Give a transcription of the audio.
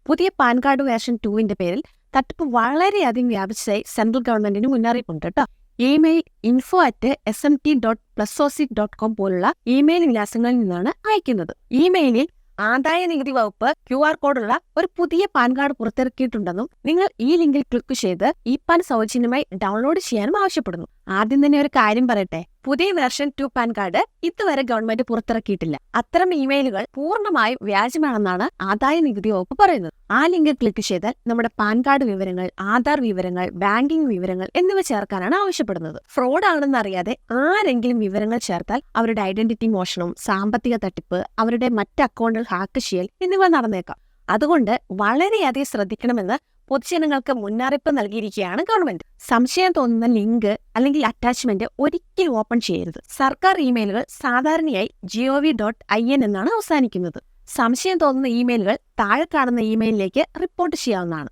പുതിയ pan card version 2 പേരിൽ തട്ടിപ്പ് വളരെയധികം വ്യാപിച്ചതായി സെൻട്രൽ ഗവൺമെന്റിന് മുന്നറിയിപ്പുണ്ട് കേട്ടോ. ഇമെയിൽ info@smt.plussoc.com പോലുള്ള ഇമെയിൽ വിലാസങ്ങളിൽ നിന്നാണ് അയക്കുന്നത്. ഇമെയിലിൽ ആദായ നികുതി വകുപ്പ് QR കോഡുള്ള ഒരു പുതിയ പാൻ കാർഡ് പുറത്തിറക്കിയിട്ടുണ്ടെന്നും നിങ്ങൾ ഈ ലിങ്കിൽ ക്ലിക്ക് ചെയ്ത് ഈ പാൻ സൗജന്യമായി ഡൗൺലോഡ് ചെയ്യാനും ആവശ്യപ്പെടുന്നു. ആദ്യം തന്നെ ഒരു കാര്യം പറയട്ടെ, പുതിയ വേർഷൻ 2 പാൻ കാർഡ് ഇതുവരെ ഗവൺമെന്റ് പുറത്തിറക്കിയിട്ടില്ല. അത്തരം ഇമെയിലുകൾ പൂർണ്ണമായും വ്യാജമാണെന്നാണ് ആദായ നികുതി വകുപ്പ് പറയുന്നത്. ആ ലിങ്ക് ക്ലിക്ക് ചെയ്താൽ നമ്മുടെ പാൻ കാർഡ് വിവരങ്ങൾ, ആധാർ വിവരങ്ങൾ, ബാങ്കിംഗ് വിവരങ്ങൾ എന്നിവ ചേർക്കാനാണ് ആവശ്യപ്പെടുന്നത്. ഫ്രോഡ് ആണെന്നറിയാതെ ആരെങ്കിലും വിവരങ്ങൾ ചേർത്താൽ അവരുടെ ഐഡന്റിറ്റി മോഷണം, സാമ്പത്തിക തട്ടിപ്പ്, അവരുടെ മറ്റ് അക്കൗണ്ടുകൾ ഹാക്ക് ചെയ്യൽ എന്നിവ നടന്നേക്കാം. അതുകൊണ്ട് വളരെയധികം ശ്രദ്ധിക്കണമെന്ന് പൊതുജനങ്ങൾക്ക് മുന്നറിയിപ്പ് നൽകിയിരിക്കുകയാണ് ഗവൺമെന്റ്. സംശയം തോന്നുന്ന ലിങ്ക് അല്ലെങ്കിൽ അറ്റാച്ച്മെന്റ് ഒരിക്കലും ഓപ്പൺ ചെയ്യരുത്. സർക്കാർ ഇമെയിലുകൾ സാധാരണയായി gov.in എന്നാണ് അവസാനിക്കുന്നത്. സംശയം തോന്നുന്ന ഇമെയിലുകൾ താഴെ കാണുന്ന ഇമെയിലിലേക്ക് റിപ്പോർട്ട് ചെയ്യാവുന്നതാണ്.